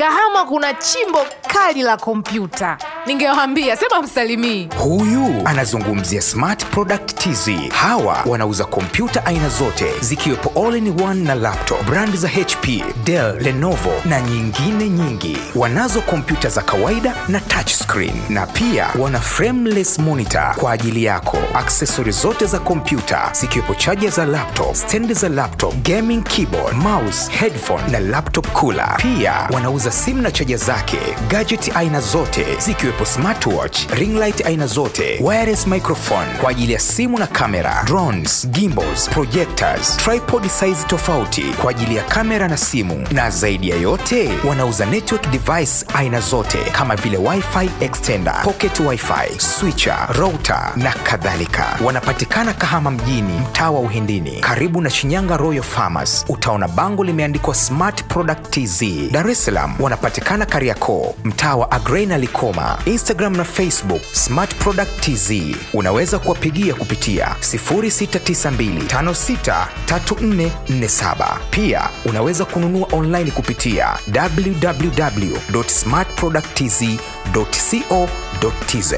Kahama kuna chimbo kali la kompyuta. Ningewaambia sema msalimii. Huyu anazungumzia Smart Product TZ. Hawa wanauza kompyuta aina zote zikiwepo all-in-one na laptop, brand za HP, Dell, Lenovo na nyingine nyingi. Wanazo kompyuta za kawaida na touch screen, na pia wana frameless monitor kwa ajili yako. Accessories zote za kompyuta zikiwepo charger za laptop, stand za laptop, gaming keyboard, mouse, headphone na laptop cooler. Pia wanauza simu na charger zake, gadget aina zote zikiwepo smartwatch, ring light aina zote, wireless microphone kwa ajili ya simu na kamera, drones, gimbals, projectors, tripod size tofauti kwa ajili ya kamera na simu, na zaidi ya yote wanauza network device aina zote kama vile wifi extender, pocket wifi, switcher, router na kadhalika. Wanapatikana Kahama mjini, mtaa wa Uhindini, karibu na Shinyanga Royal Farmers. Utaona bango limeandikwa Smart Product TZ. Dar es Salaam wanapatikana Kariakoo, mtaa wa Agrena Likoma. Instagram na Facebook Smart Product TZ. Unaweza kuwapigia kupitia 0692563447. Pia unaweza kununua online kupitia www.smartproducttz.co.tz.